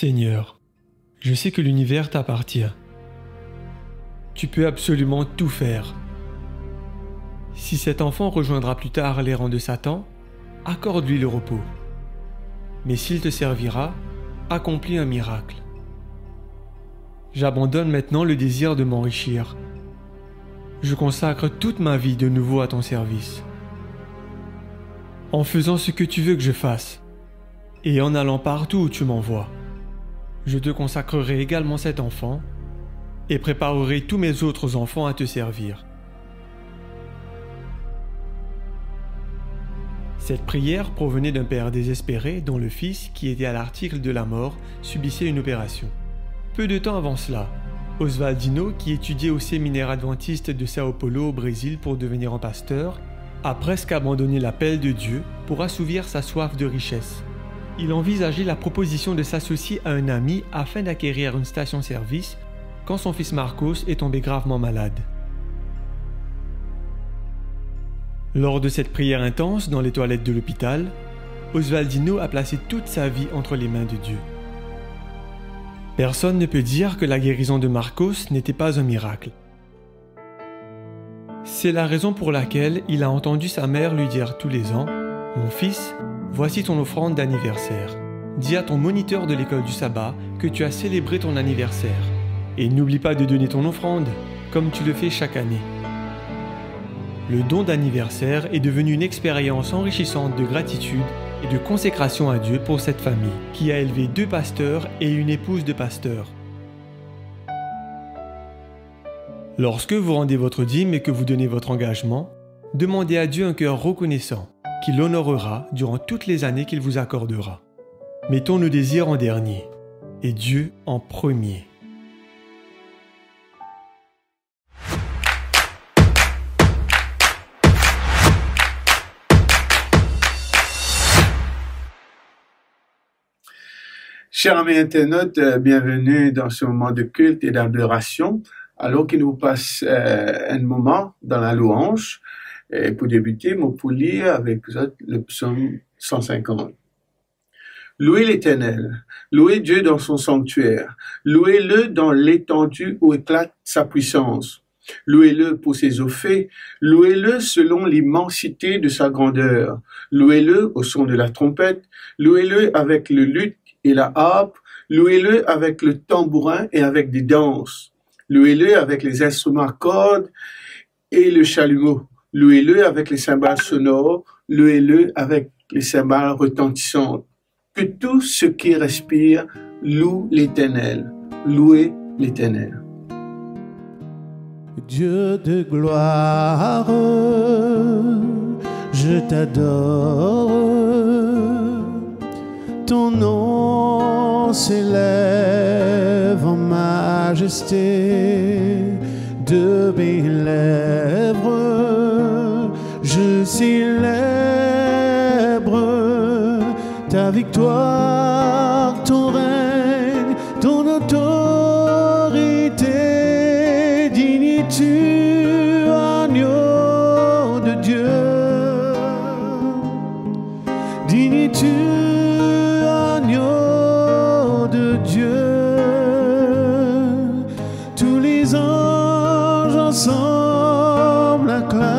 Seigneur, je sais que l'univers t'appartient. Tu peux absolument tout faire. Si cet enfant rejoindra plus tard les rangs de Satan, accorde-lui le repos. Mais s'il te servira, accomplis un miracle. J'abandonne maintenant le désir de m'enrichir. Je consacre toute ma vie de nouveau à ton service. En faisant ce que tu veux que je fasse, et en allant partout où tu m'envoies, je te consacrerai également cet enfant et préparerai tous mes autres enfants à te servir. Cette prière provenait d'un père désespéré dont le fils, qui était à l'article de la mort, subissait une opération. Peu de temps avant cela, Oswaldino, qui étudiait au séminaire adventiste de Sao Paulo au Brésil pour devenir un pasteur, a presque abandonné l'appel de Dieu pour assouvir sa soif de richesse. Il envisageait la proposition de s'associer à un ami afin d'acquérir une station-service quand son fils Marcos est tombé gravement malade. Lors de cette prière intense dans les toilettes de l'hôpital, Oswaldino a placé toute sa vie entre les mains de Dieu. Personne ne peut dire que la guérison de Marcos n'était pas un miracle. C'est la raison pour laquelle il a entendu sa mère lui dire tous les ans « Mon fils, voici ton offrande d'anniversaire. Dis à ton moniteur de l'école du sabbat que tu as célébré ton anniversaire. Et n'oublie pas de donner ton offrande, comme tu le fais chaque année. » Le don d'anniversaire est devenu une expérience enrichissante de gratitude et de consécration à Dieu pour cette famille, qui a élevé 2 pasteurs et une épouse de pasteur. Lorsque vous rendez votre dîme et que vous donnez votre engagement, demandez à Dieu un cœur reconnaissant, qui l'honorera durant toutes les années qu'il vous accordera. Mettons nos désirs en dernier, et Dieu en premier. Chers amis internautes, bienvenue dans ce moment de culte et d'adoration, alors qu'il nous passe un moment dans la louange. Et pour débuter, pour lire avec vous le psaume 150. Louez l'Éternel, louez Dieu dans son sanctuaire, louez-le dans l'étendue où éclate sa puissance. Louez-le pour ses eaux faits, louez-le selon l'immensité de sa grandeur, louez-le au son de la trompette, louez-le avec le luth et la harpe, louez-le avec le tambourin et avec des danses, louez-le avec les instruments à cordes et le chalumeau, louez-le avec les cymbales sonores, louez-le avec les cymbales retentissantes. Que tout ce qui respire loue l'Éternel, louez l'Éternel. Dieu de gloire, je t'adore. Ton nom s'élève en majesté. De mes lèvres, je célèbre ta victoire, ton règne, ton autorité. Digne-tu, agneau de Dieu. Digne-tu, agneau de Dieu. Tous les anges ensemble acclament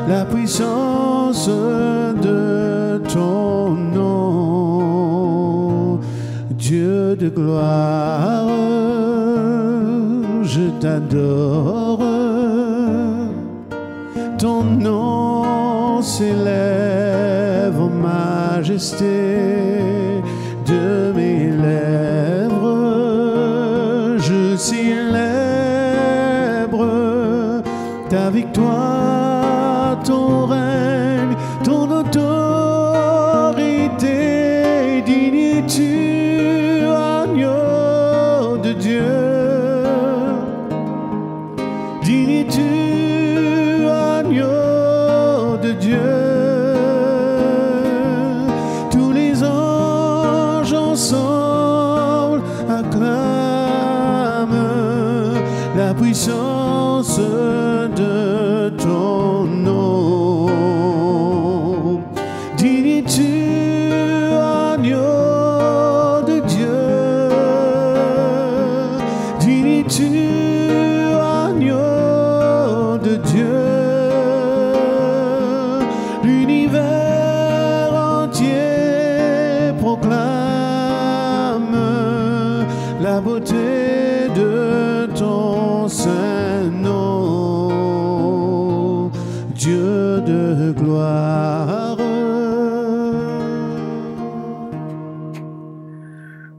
la puissance de ton nom. Dieu de gloire, je t'adore. Ton nom s'élève en majesté. De mes lèvres, je célèbre ta victoire, ton règne, ton autorité. Digne-tu, agneau de Dieu. Digne-tu, agneau de Dieu. Tous les anges ensemble acclament la puissance de ton nom. Digne-tu, agneau de gloire.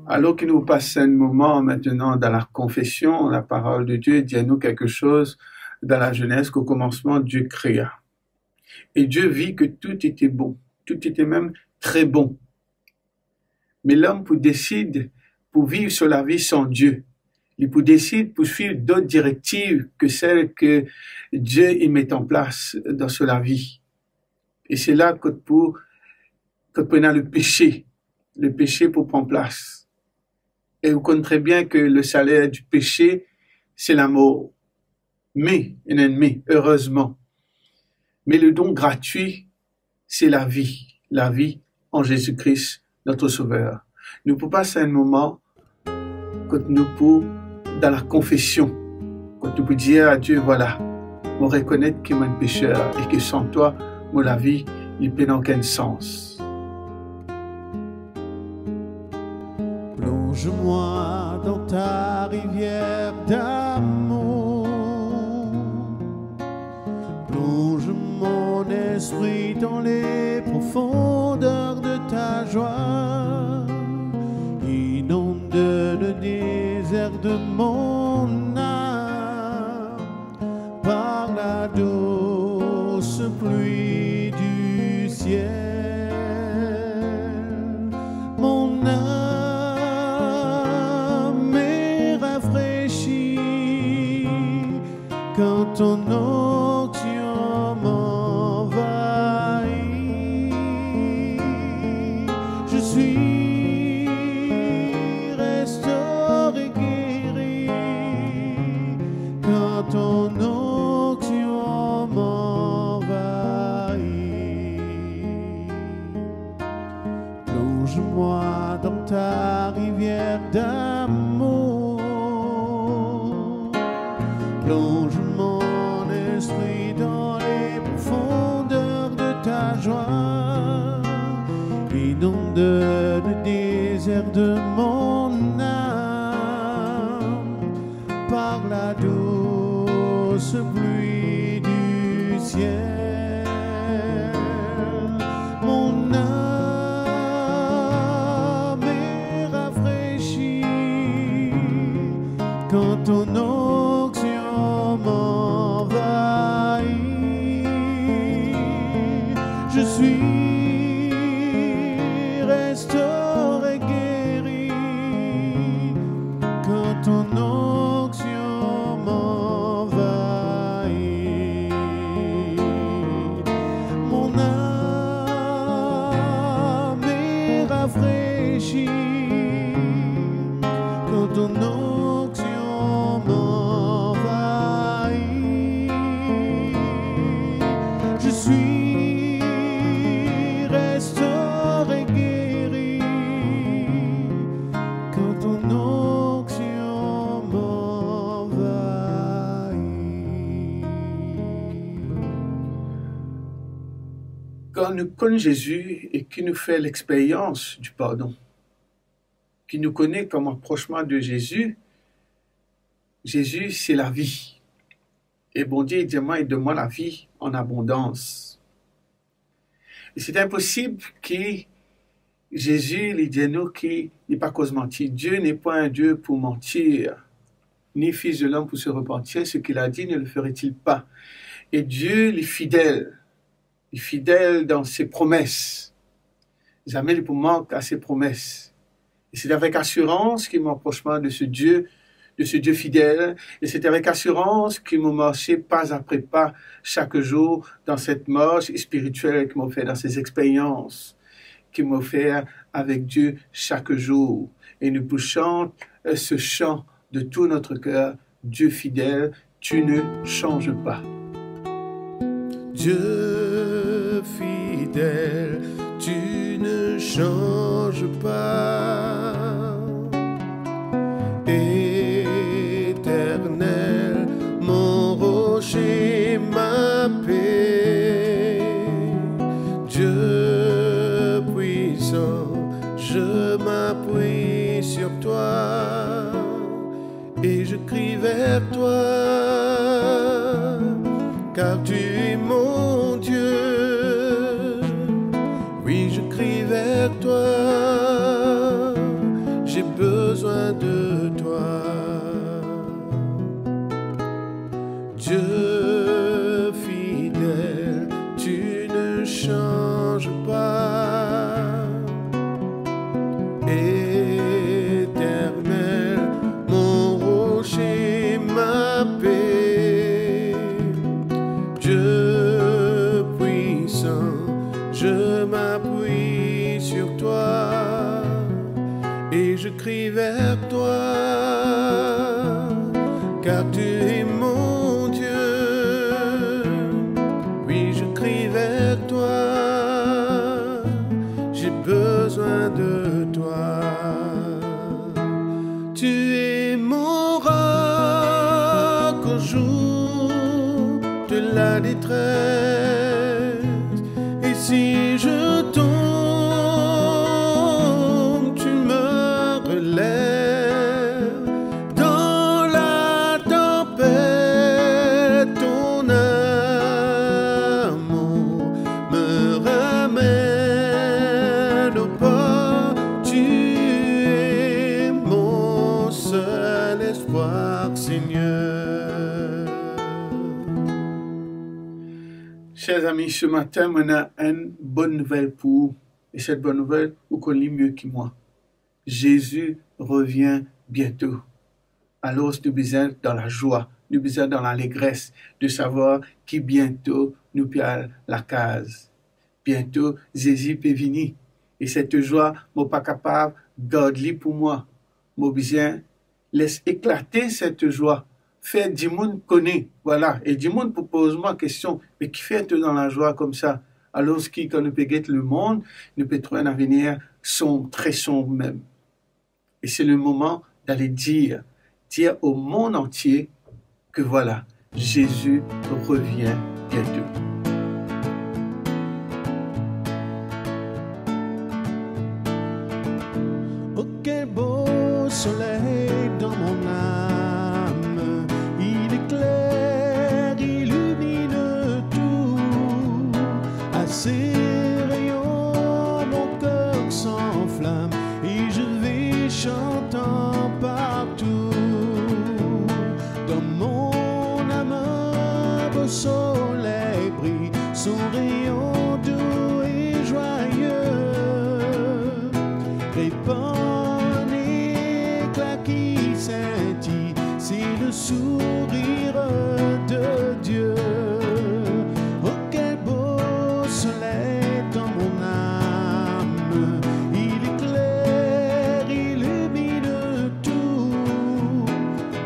Alors que nous passons un moment maintenant dans la confession, la parole de Dieu dit à nous quelque chose dans la Genèse qu'au commencement Dieu créa. Et Dieu vit que tout était bon, tout était même très bon. Mais l'homme décide pour vivre sur la vie sans Dieu. Il décide pour suivre d'autres directives que celles que Dieu y met en place dans la vie. Et c'est là que on a le péché pour prendre place. Et vous connaissez bien que le salaire du péché, c'est la mort. Mais, un ennemi, heureusement. Mais le don gratuit, c'est la vie en Jésus-Christ, notre Sauveur. Nous pouvons passer un moment quand nous pouvons, dans la confession, quand nous pouvons dire à Dieu, voilà, on reconnaît que je suis un pécheur et que sans toi, la vie, il n'a aucun sens. Plonge-moi dans ta rivière d'amour. Plonge mon esprit dans les profondeurs de ta joie. Inonde le désert de mon âme par la douce pluie du ciel. Mon âme est rafraîchie quand ton onction m'envahit. Je suis restauré, guéri quand ton onction m'envahit. Plonge-moi dans ta rivière d'amour. Plonge mon esprit dans les profondeurs de ta joie. Inonde le désert de mon âme par la douce pluie du ciel. Mon âme est rafraîchie quand ton onction m'envahit. Je suis restauré, guéri quand ton onction m'envahit. Mon âme est rafraîchie quand ton onction m'envahit. Je suis restauré, guéri quand ton onction m'envahit. Quand nous connaissons Jésus et qu'il nous fait l'expérience du pardon, qui nous connaît comme approchement de Jésus, Jésus, c'est la vie. Et bon Dieu, il dit moi, il donne-moi la vie en abondance. Et c'est impossible que Jésus, il dit à nous qu'il n'est pas cause mentir. Dieu n'est pas un Dieu pour mentir, ni fils de l'homme pour se repentir. Ce qu'il a dit, ne le ferait-il pas? Et Dieu, il est fidèle dans ses promesses. Jamais il ne manque à ses promesses. Et c'est avec assurance qu'il m'approchement de ce Dieu fidèle. Et c'est avec assurance qu'il m'a marché pas après pas chaque jour dans cette marche spirituelle qu'il m'a fait, dans ces expériences qu'il m'a fait avec Dieu chaque jour. Et nous poussons ce chant de tout notre cœur. Dieu fidèle, tu ne changes pas. Dieu fidèle, tu ne changes pas. Éternel, mon rocher, ma paix. Dieu puissant, je m'appuie sur toi et je crie vers toi, car tu es mon Dieu. Dieu fidèle, tu ne changes pas. Éternel, mon rocher, ma paix. Dieu puissant, je m'appuie sur toi et je crie vers toi, car tu es mon Dieu. Oui, je crie vers toi, j'ai besoin de toi. Tu es mon roc au jour de la détresse, et si je tombe, tu me relèves. Dans la tempête, ton amour me ramène au port. Tu es mon seul espoir, Seigneur. Chers amis, ce matin, on a une bonne nouvelle pour vous. Et cette bonne nouvelle, vous connaissez mieux que moi. Jésus revient bientôt. Alors, nous besoin dans la joie, nous besoin dans l'allégresse de savoir que bientôt nous payons la case. Bientôt, Jésus peut venir. Et cette joie, je ne suis pas capable de garder pour moi. Je besoin laisse éclater cette joie. Faire du monde connaît, voilà. Et du monde pose moi la question, mais qui fait dans la joie comme ça? Alors quand nous peut le monde, nous peut trouver un avenir sombre, très sombre même. Et c'est le moment d'aller dire au monde entier que voilà, Jésus revient bientôt. Oh, quel beau soleil dans mon âme, il éclaire, illumine tout. À ses rayons, mon cœur s'enflamme et je vais chantant partout. Dans mon âme, un beau soleil brille, son rayon doux et joyeux répand un éclat qui scintille, c'est le sourire de Dieu. Oh, quel beau soleil dans mon âme, il éclaire, illumine tout.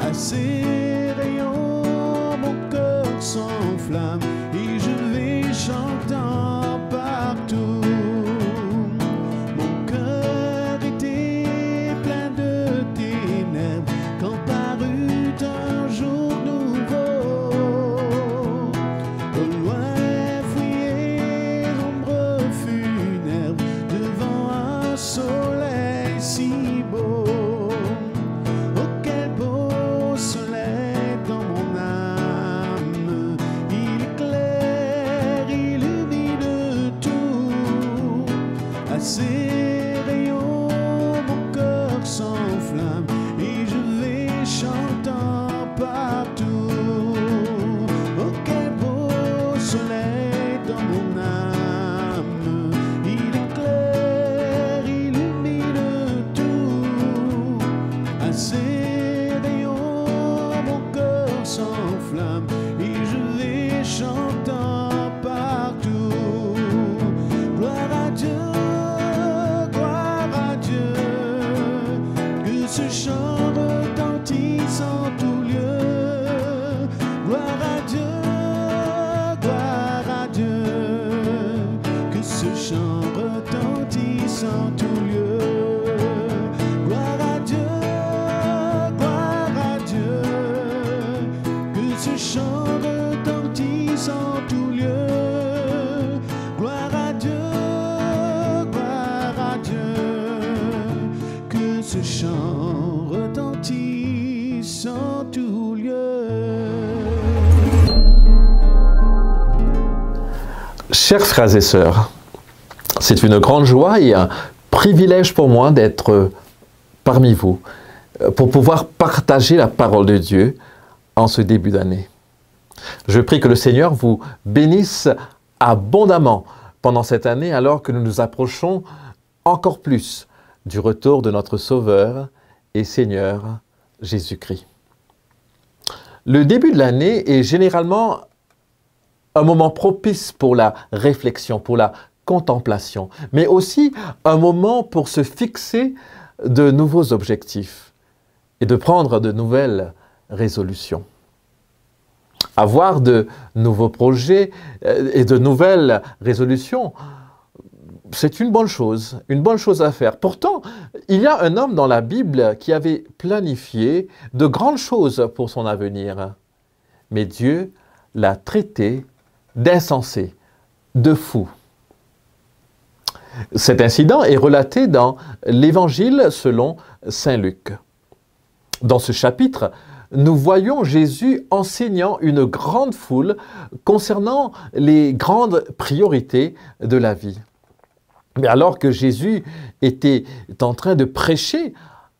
À ses rayons, mon cœur s'enflamme et je vais chantant partout. Mon cœur était plein de ténèbres quand parut un jour nouveau. Au loin fouillait l'ombre funèbre devant un soleil si beau. Oh, quel beau soleil dans mon âme, il éclaire, illumine tout. À ses rayons, mon cœur s'enflamme et je vais chantant partout. Oh, quel beau soleil dans mon âme, il éclaire, illumine tout. À ses rayons, mon cœur s'enflamme et je vais chantant partout. Gloire à Dieu, que ce chant retentisse en tout lieu. Gloire à Dieu, que ce chant retentisse en tout lieu. Gloire à Dieu, que ce chant retentisse en tout lieu. Gloire à Dieu, que ce chant retentisse en tout lieu. Chers frères et sœurs, c'est une grande joie et un privilège pour moi d'être parmi vous pour pouvoir partager la parole de Dieu en ce début d'année. Je prie que le Seigneur vous bénisse abondamment pendant cette année alors que nous nous approchons encore plus du retour de notre Sauveur et Seigneur Jésus-Christ. Le début de l'année est généralement un moment propice pour la réflexion, pour la contemplation, mais aussi un moment pour se fixer de nouveaux objectifs et de prendre de nouvelles résolutions. Avoir de nouveaux projets et de nouvelles résolutions, c'est une bonne chose à faire. Pourtant, il y a un homme dans la Bible qui avait planifié de grandes choses pour son avenir. Mais Dieu l'a traité d'insensé, de fou. Cet incident est relaté dans l'Évangile selon saint Luc. Dans ce chapitre, nous voyons Jésus enseignant une grande foule concernant les grandes priorités de la vie. Mais alors que Jésus était en train de prêcher,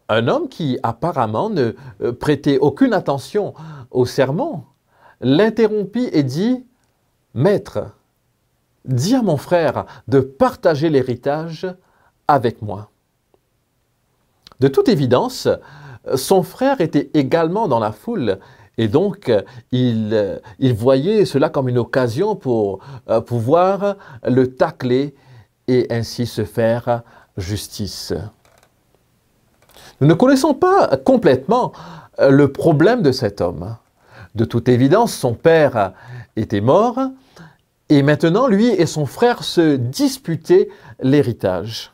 un homme qui apparemment ne prêtait aucune attention au sermon l'interrompit et dit « Maître, dis à mon frère de partager l'héritage avec moi. » De toute évidence, son frère était également dans la foule et donc il voyait cela comme une occasion pour pouvoir le tacler et ainsi se faire justice. Nous ne connaissons pas complètement le problème de cet homme. De toute évidence, son père était mort et maintenant lui et son frère se disputaient l'héritage.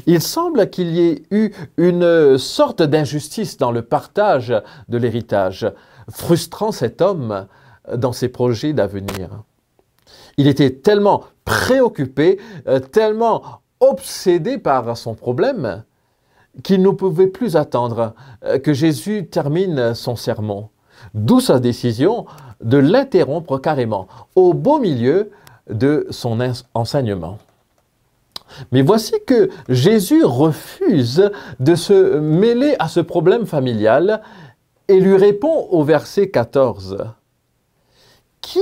Il semble qu'il y ait eu une sorte d'injustice dans le partage de l'héritage, frustrant cet homme dans ses projets d'avenir. Il était tellement préoccupé, tellement obsédé par son problème, qu'il ne pouvait plus attendre que Jésus termine son sermon. D'où sa décision de l'interrompre carrément, au beau milieu de son enseignement. Mais voici que Jésus refuse de se mêler à ce problème familial et lui répond au verset 14. « Qui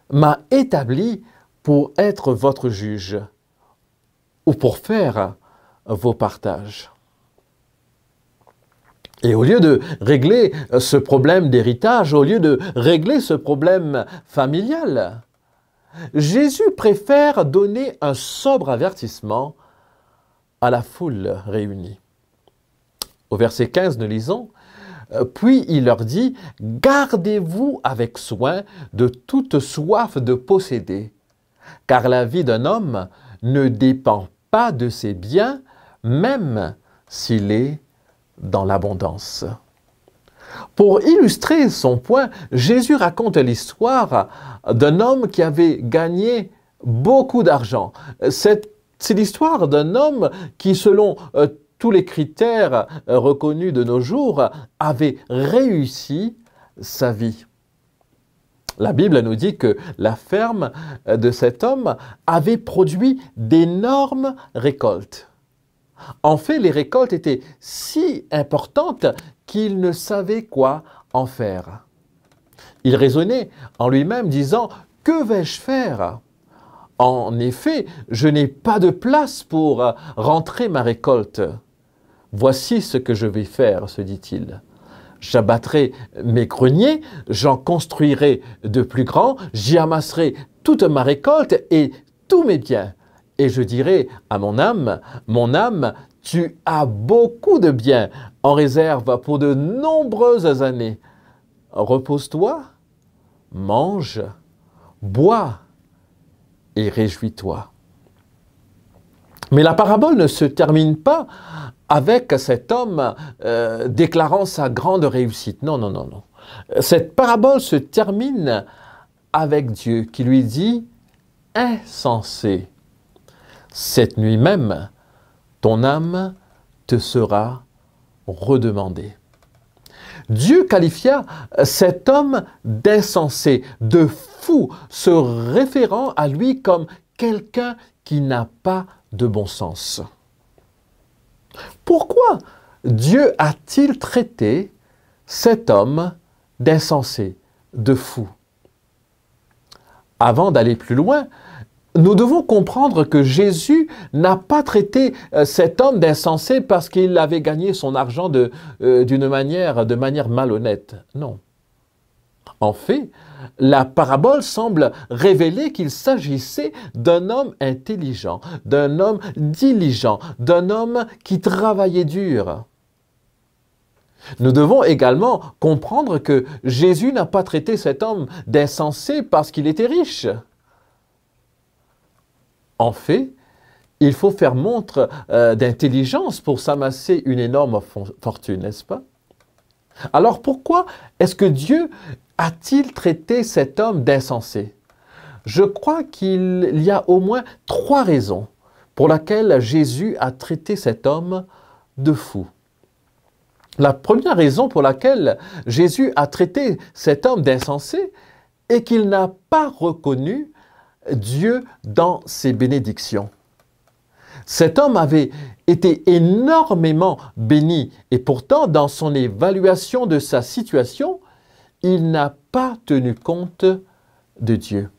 m'a établi pour être votre juge ou pour faire vos partages ?» Et au lieu de régler ce problème d'héritage, au lieu de régler ce problème familial, Jésus préfère donner un sobre avertissement à la foule réunie. Au verset 15, nous lisons « Puis il leur dit, gardez-vous avec soin de toute soif de posséder, car la vie d'un homme ne dépend pas de ses biens, même s'il est dans l'abondance. » Pour illustrer son point, Jésus raconte l'histoire d'un homme qui avait gagné beaucoup d'argent. C'est l'histoire d'un homme qui, selon tous les critères reconnus de nos jours, avait réussi sa vie. La Bible nous dit que la ferme de cet homme avait produit d'énormes récoltes. En fait, les récoltes étaient si importantes qu'il ne savait quoi en faire. Il raisonnait en lui-même disant « Que vais-je faire ? En effet, je n'ai pas de place pour rentrer ma récolte. Voici ce que je vais faire, se dit-il. J'abattrai mes greniers, j'en construirai de plus grands, j'y amasserai toute ma récolte et tous mes biens. Et je dirai à mon âme, tu as beaucoup de biens en réserve pour de nombreuses années. Repose-toi, mange, bois et réjouis-toi. » Mais la parabole ne se termine pas avec cet homme déclarant sa grande réussite. Non, non, non, non. Cette parabole se termine avec Dieu qui lui dit « Insensé, cette nuit même, ton âme te sera redemandée. » Dieu qualifia cet homme d'insensé, de fou, se référant à lui comme quelqu'un qui n'a pas de bon sens. Pourquoi Dieu a-t-il traité cet homme d'insensé, de fou. Avant d'aller plus loin, nous devons comprendre que Jésus n'a pas traité cet homme d'insensé parce qu'il avait gagné son argent de manière malhonnête. Non. En fait, la parabole semble révéler qu'il s'agissait d'un homme intelligent, d'un homme diligent, d'un homme qui travaillait dur. Nous devons également comprendre que Jésus n'a pas traité cet homme d'insensé parce qu'il était riche. En fait, il faut faire montre d'intelligence pour s'amasser une énorme fortune, n'est-ce pas? Alors pourquoi est-ce que Dieu a-t-il traité cet homme d'insensé? Je crois qu'il y a au moins 3 raisons pour lesquelles Jésus a traité cet homme de fou. La première raison pour laquelle Jésus a traité cet homme d'insensé est qu'il n'a pas reconnu Dieu dans ses bénédictions. Cet homme avait été énormément béni et pourtant, dans son évaluation de sa situation, il n'a pas tenu compte de Dieu.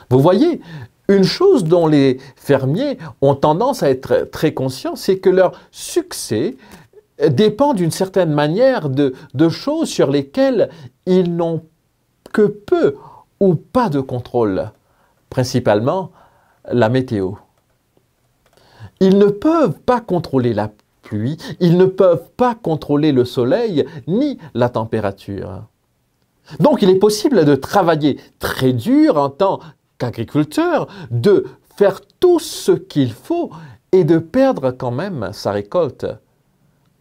Vous voyez, une chose dont les fermiers ont tendance à être très conscients, c'est que leur succès dépend d'une certaine manière de choses sur lesquelles ils n'ont que peu ou pas de contrôle, principalement la météo. Ils ne peuvent pas contrôler la pluie, ils ne peuvent pas contrôler le soleil ni la température. Donc il est possible de travailler très dur en tant qu'agriculteur, de faire tout ce qu'il faut et de perdre quand même sa récolte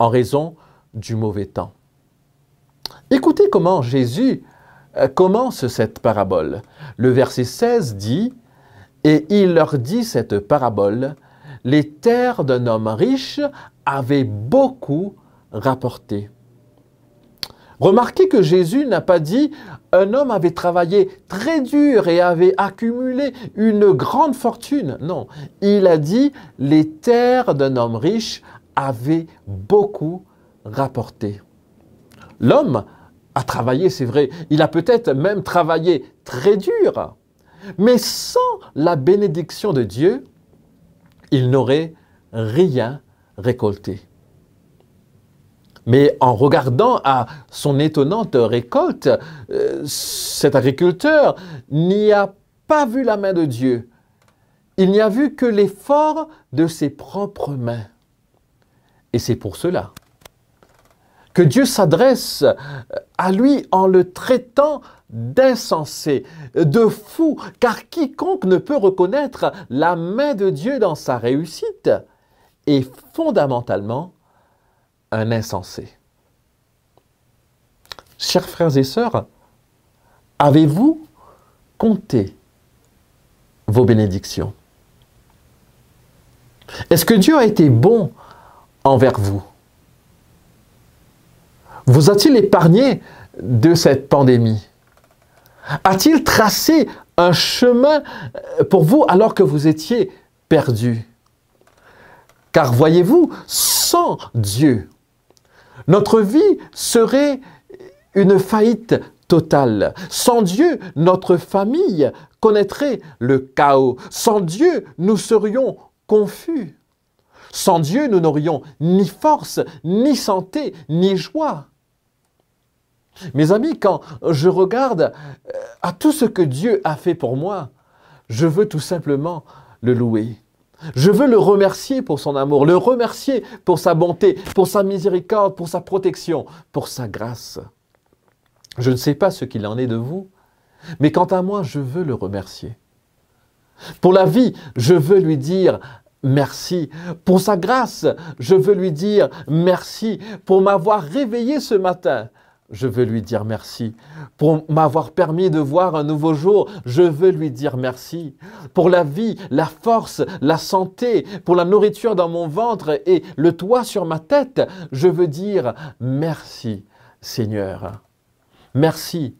en raison du mauvais temps. Écoutez comment Jésus commence cette parabole. Le verset 16 dit « Et il leur dit cette parabole, les terres d'un homme riche avaient beaucoup rapporté. » Remarquez que Jésus n'a pas dit « un homme avait travaillé très dur et avait accumulé une grande fortune ». Non, il a dit « les terres d'un homme riche avaient beaucoup rapporté ». L'homme a travaillé, c'est vrai, il a peut-être même travaillé très dur, mais sans la bénédiction de Dieu, il n'aurait rien récolté. Mais en regardant à son étonnante récolte, cet agriculteur n'y a pas vu la main de Dieu. Il n'y a vu que l'effort de ses propres mains. Et c'est pour cela que Dieu s'adresse à lui en le traitant d'insensé, de fou, car quiconque ne peut reconnaître la main de Dieu dans sa réussite est fondamentalement un insensé. Chers frères et sœurs, avez-vous compté vos bénédictions? Est-ce que Dieu a été bon envers vous? Vous a-t-il épargné de cette pandémie? A-t-il tracé un chemin pour vous alors que vous étiez perdu? Car voyez-vous, sans Dieu, notre vie serait une faillite totale. Sans Dieu, notre famille connaîtrait le chaos. Sans Dieu, nous serions confus. Sans Dieu, nous n'aurions ni force, ni santé, ni joie. Mes amis, quand je regarde à tout ce que Dieu a fait pour moi, je veux tout simplement le louer. Je veux le remercier pour son amour, le remercier pour sa bonté, pour sa miséricorde, pour sa protection, pour sa grâce. Je ne sais pas ce qu'il en est de vous, mais quant à moi, je veux le remercier. Pour la vie, je veux lui dire merci. Pour sa grâce, je veux lui dire merci. Pour m'avoir réveillé ce matin, je veux lui dire merci. Pour m'avoir permis de voir un nouveau jour, je veux lui dire merci. Pour la vie, la force, la santé, pour la nourriture dans mon ventre et le toit sur ma tête, je veux dire merci, Seigneur. Merci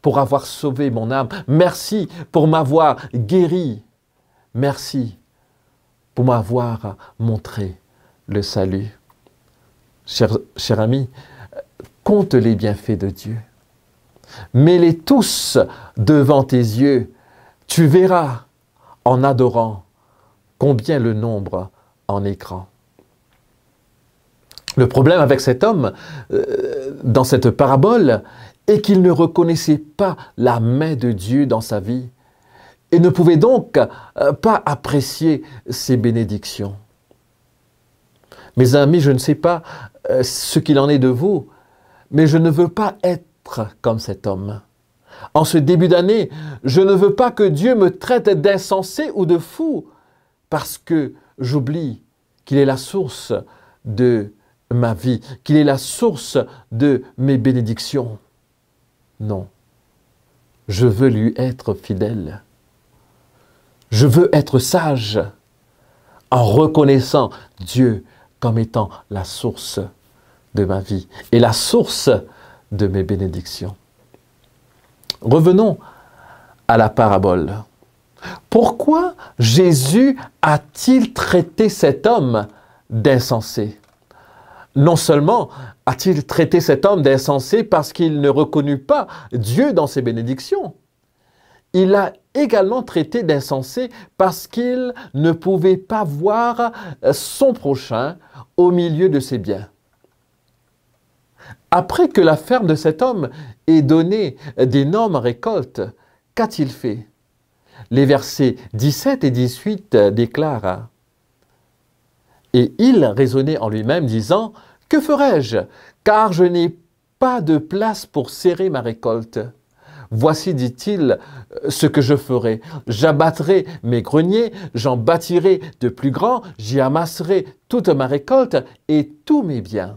pour avoir sauvé mon âme. Merci pour m'avoir guéri. Merci pour m'avoir montré le salut. Cher ami, compte les bienfaits de Dieu. Mets-les tous devant tes yeux. Tu verras, en adorant, combien le nombre en est grand. Le problème avec cet homme, dans cette parabole, est qu'il ne reconnaissait pas la main de Dieu dans sa vie et ne pouvait donc pas apprécier ses bénédictions. Mes amis, je ne sais pas ce qu'il en est de vous, mais je ne veux pas être comme cet homme. En ce début d'année, je ne veux pas que Dieu me traite d'insensé ou de fou parce que j'oublie qu'il est la source de ma vie, qu'il est la source de mes bénédictions. Non, je veux lui être fidèle. Je veux être sage en reconnaissant Dieu comme étant la source de ma vie et la source de mes bénédictions. Revenons à la parabole. Pourquoi Jésus a-t-il traité cet homme d'insensé? Non seulement a-t-il traité cet homme d'insensé parce qu'il ne reconnut pas Dieu dans ses bénédictions, il l'a également traité d'insensé parce qu'il ne pouvait pas voir son prochain au milieu de ses biens. Après que la ferme de cet homme ait donné d'énormes récoltes, qu'a-t-il fait? Les versets 17 et 18 déclarent « Et il raisonnait en lui-même, disant « Que ferai-je? Car je n'ai pas de place pour serrer ma récolte. Voici, dit-il, ce que je ferai. J'abattrai mes greniers, j'en bâtirai de plus grands, j'y amasserai toute ma récolte et tous mes biens. »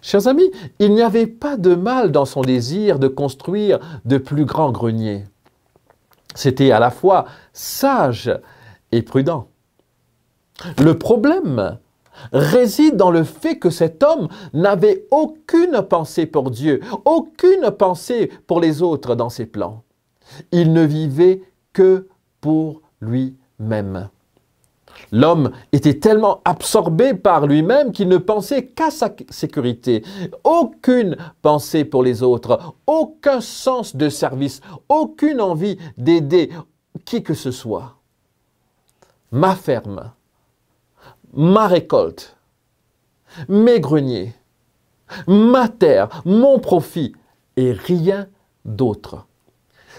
Chers amis, il n'y avait pas de mal dans son désir de construire de plus grands greniers. C'était à la fois sage et prudent. Le problème réside dans le fait que cet homme n'avait aucune pensée pour Dieu, aucune pensée pour les autres dans ses plans. Il ne vivait que pour lui-même. L'homme était tellement absorbé par lui-même qu'il ne pensait qu'à sa sécurité. Aucune pensée pour les autres, aucun sens de service, aucune envie d'aider qui que ce soit. Ma ferme, ma récolte, mes greniers, ma terre, mon profit et rien d'autre.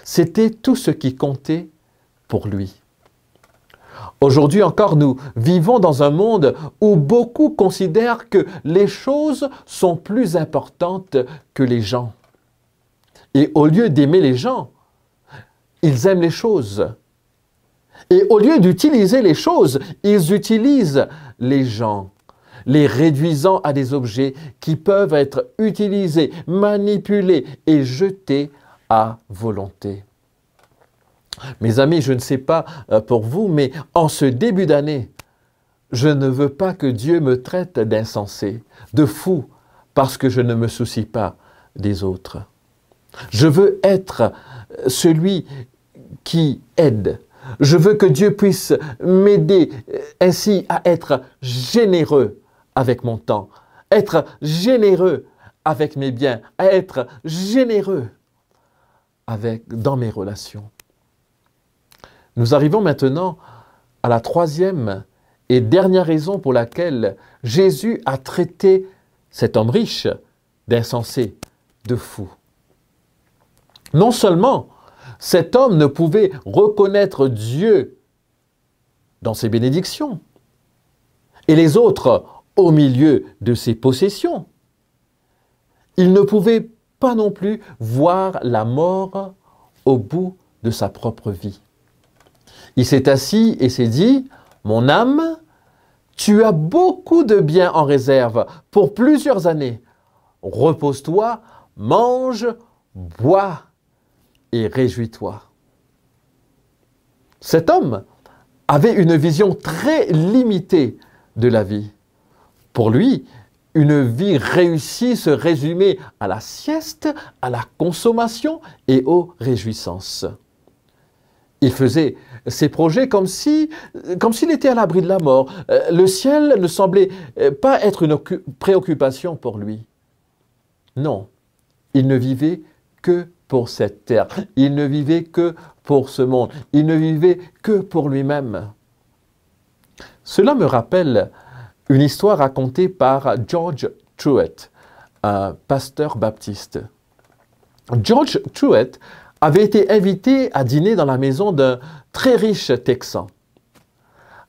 C'était tout ce qui comptait pour lui. Aujourd'hui encore, nous vivons dans un monde où beaucoup considèrent que les choses sont plus importantes que les gens. Et au lieu d'aimer les gens, ils aiment les choses. Et au lieu d'utiliser les choses, ils utilisent les gens, les réduisant à des objets qui peuvent être utilisés, manipulés et jetés à volonté. Mes amis, je ne sais pas pour vous, mais en ce début d'année, je ne veux pas que Dieu me traite d'insensé, de fou, parce que je ne me soucie pas des autres. Je veux être celui qui aide. Je veux que Dieu puisse m'aider ainsi à être généreux avec mon temps, être généreux avec mes biens, à être généreux dans mes relations. Nous arrivons maintenant à la troisième et dernière raison pour laquelle Jésus a traité cet homme riche d'insensé, de fou. Non seulement cet homme ne pouvait reconnaître Dieu dans ses bénédictions et les autres au milieu de ses possessions, il ne pouvait pas non plus voir la mort au bout de sa propre vie. Il s'est assis et s'est dit « Mon âme, tu as beaucoup de biens en réserve pour plusieurs années. Repose-toi, mange, bois et réjouis-toi. » Cet homme avait une vision très limitée de la vie. Pour lui, une vie réussie se résumait à la sieste, à la consommation et aux réjouissances. Il faisait ses projets comme s'il était à l'abri de la mort. Le ciel ne semblait pas être une préoccupation pour lui. Non, Il ne vivait que pour cette terre. Il ne vivait que pour ce monde. Il ne vivait que pour lui-même. Cela me rappelle une histoire racontée par George Truett, un pasteur baptiste. George Truett avait été invité à dîner dans la maison d'un très riche Texan.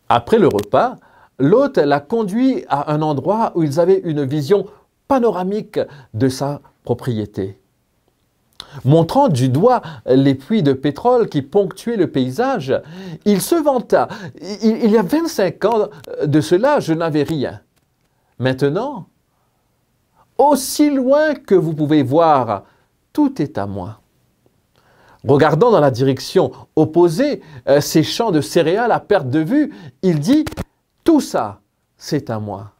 Après le repas, l'hôte l'a conduit à un endroit où ils avaient une vision panoramique de sa propriété. Montrant du doigt les puits de pétrole qui ponctuaient le paysage, il se vanta. Il y a 25 ans de cela, je n'avais rien. Maintenant, aussi loin que vous pouvez voir, tout est à moi. Regardant dans la direction opposée ces champs de céréales à perte de vue, il dit « Tout ça, c'est à moi ».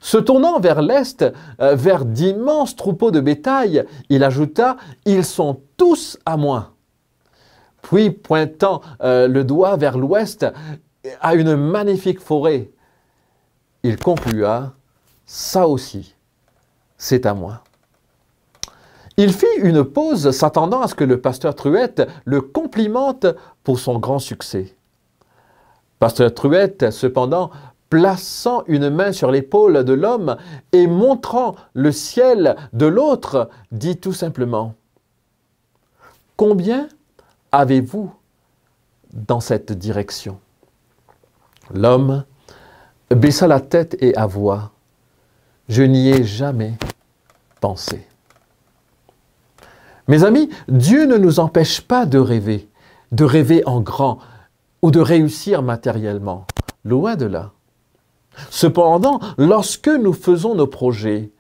Se tournant vers l'est, vers d'immenses troupeaux de bétail, il ajouta « Ils sont tous à moi ». Puis, pointant le doigt vers l'ouest, à une magnifique forêt, il conclua « Ça aussi, c'est à moi ». Il fit une pause, s'attendant à ce que le pasteur Truett le complimente pour son grand succès. Pasteur Truett, cependant, plaçant une main sur l'épaule de l'homme et montrant le ciel de l'autre, dit tout simplement « Combien avez-vous dans cette direction ?» L'homme baissa la tête et avoua « Je n'y ai jamais pensé. » Mes amis, Dieu ne nous empêche pas de rêver en grand ou de réussir matériellement. Loin de là. Cependant, lorsque nous faisons nos projets,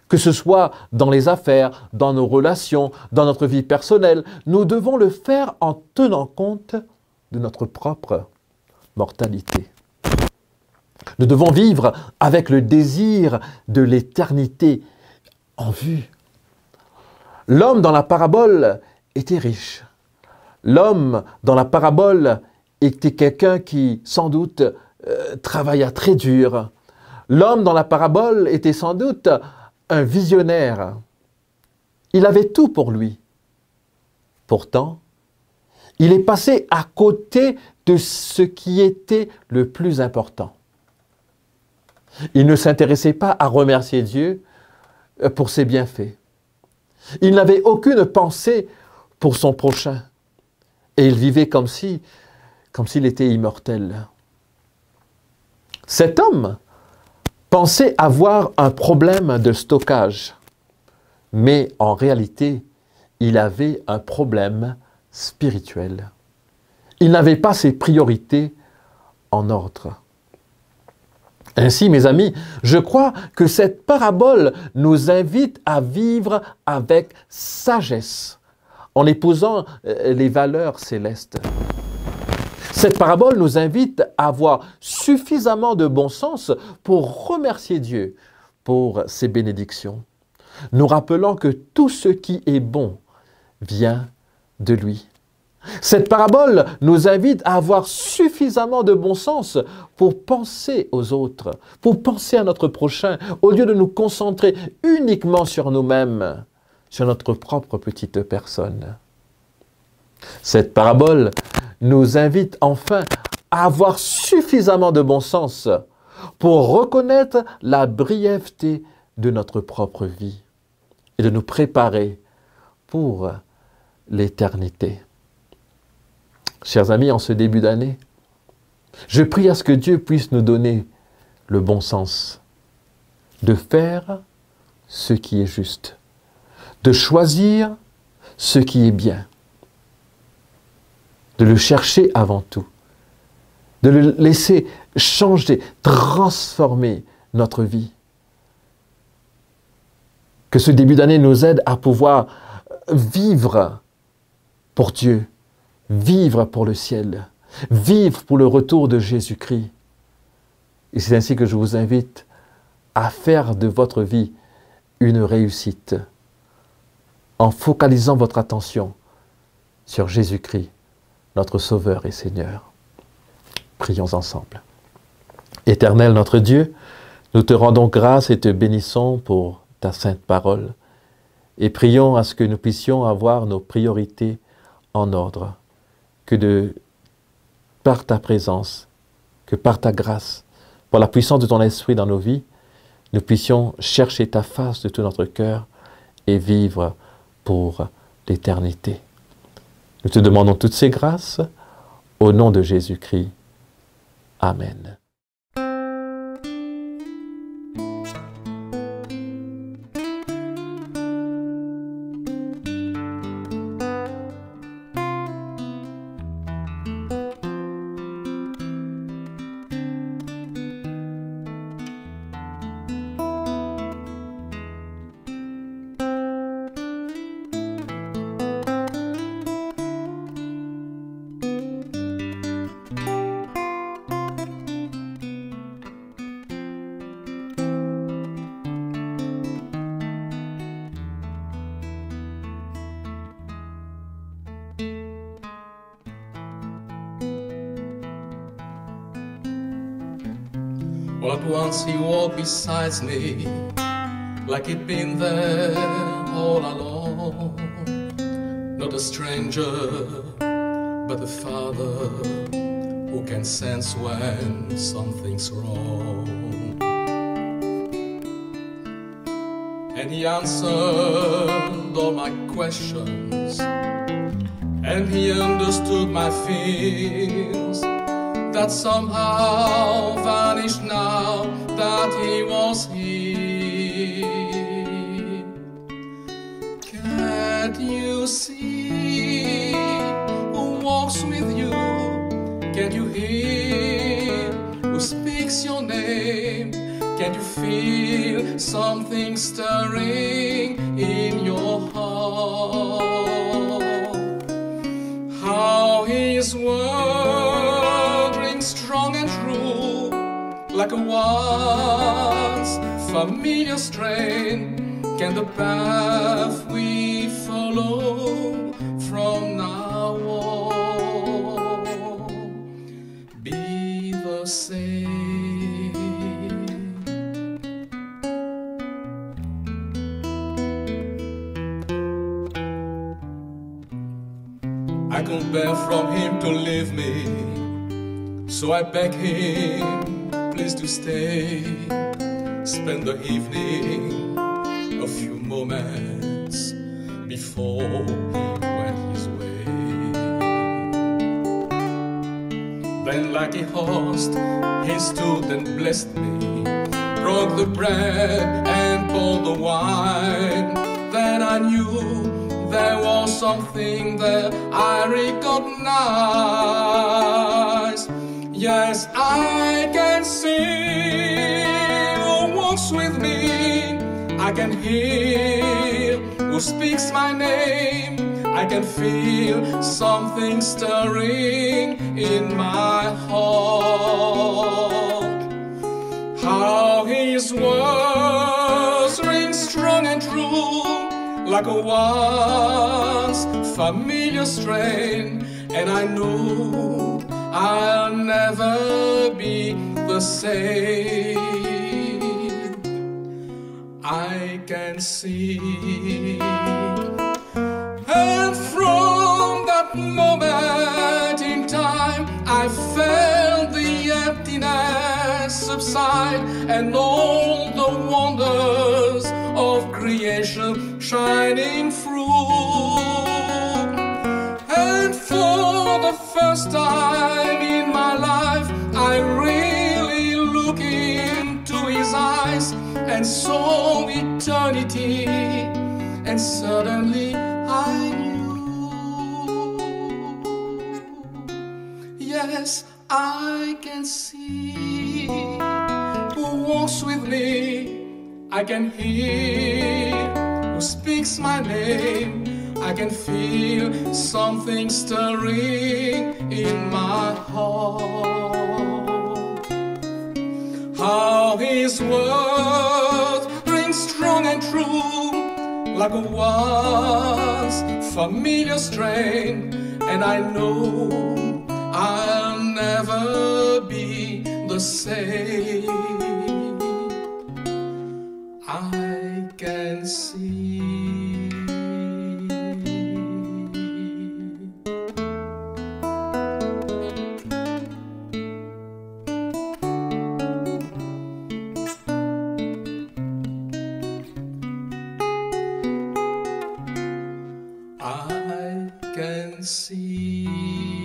que ce soit dans les affaires, dans nos relations, dans notre vie personnelle, nous devons le faire en tenant compte de notre propre mortalité. Nous devons vivre avec le désir de l'éternité en vue. L'homme dans la parabole était riche. L'homme dans la parabole était quelqu'un qui, sans doute, travailla très dur. L'homme dans la parabole était sans doute un visionnaire. Il avait tout pour lui. Pourtant, il est passé à côté de ce qui était le plus important. Il ne s'intéressait pas à remercier Dieu pour ses bienfaits. Il n'avait aucune pensée pour son prochain. Et il vivait comme s'il était immortel. Cet homme pensait avoir un problème de stockage. Mais en réalité, il avait un problème spirituel. Il n'avait pas ses priorités en ordre. Ainsi, mes amis, je crois que cette parabole nous invite à vivre avec sagesse, en épousant les valeurs célestes. Cette parabole nous invite à avoir suffisamment de bon sens pour remercier Dieu pour ses bénédictions, nous rappelant que tout ce qui est bon vient de lui. Cette parabole nous invite à avoir suffisamment de bon sens pour penser aux autres, pour penser à notre prochain, au lieu de nous concentrer uniquement sur nous-mêmes, sur notre propre petite personne. Cette parabole nous invite enfin à avoir suffisamment de bon sens pour reconnaître la brièveté de notre propre vie et de nous préparer pour l'éternité. Chers amis, en ce début d'année, je prie à ce que Dieu puisse nous donner le bon sens de faire ce qui est juste, de choisir ce qui est bien, de le chercher avant tout, de le laisser changer, transformer notre vie. Que ce début d'année nous aide à pouvoir vivre pour Dieu, vivre pour le ciel, vivre pour le retour de Jésus-Christ. Et c'est ainsi que je vous invite à faire de votre vie une réussite en focalisant votre attention sur Jésus-Christ, notre Sauveur et Seigneur. Prions ensemble. Éternel notre Dieu, nous te rendons grâce et te bénissons pour ta sainte parole et prions à ce que nous puissions avoir nos priorités en ordre, que par ta présence, que par ta grâce, par la puissance de ton esprit dans nos vies, nous puissions chercher ta face de tout notre cœur et vivre pour l'éternité. Nous te demandons toutes ces grâces au nom de Jésus-Christ. Amen. All at once he walked beside me, like he'd been there all along. Not a stranger, but the Father who can sense when something's wrong. And he answered all my questions, and he understood my fears that somehow vanished now that he was here. Can't you see who walks with you? Can't you hear who speaks your name? Can't you feel something stirring in your heart? How his word rings strong and true, like a once familiar strain. Can the path we follow from now on be the same? I couldn't bear from him to leave me, so I beg him, please to stay, spend the evening, a few moments before he went his way. Then like a host, he stood and blessed me, broke the bread and poured the wine. Then I knew there was something there I recognized. Yes, I can see who walks with me. I can hear who speaks my name. I can feel something stirring in my heart. How his words ring strong and true, like a once familiar strain. And I know I'll never be the same. I can see. And from that moment in time, I felt the emptiness subside, and all the wonders of creation shining through. And for the first time in my life, I really looked into his eyes and saw eternity, and suddenly I knew. Yes, I can see who walks with me. I can hear who speaks my name. I can feel something stirring in my heart. How his word rings strong and true, like a once familiar strain. And I know I'll never be the same. I can see. I can see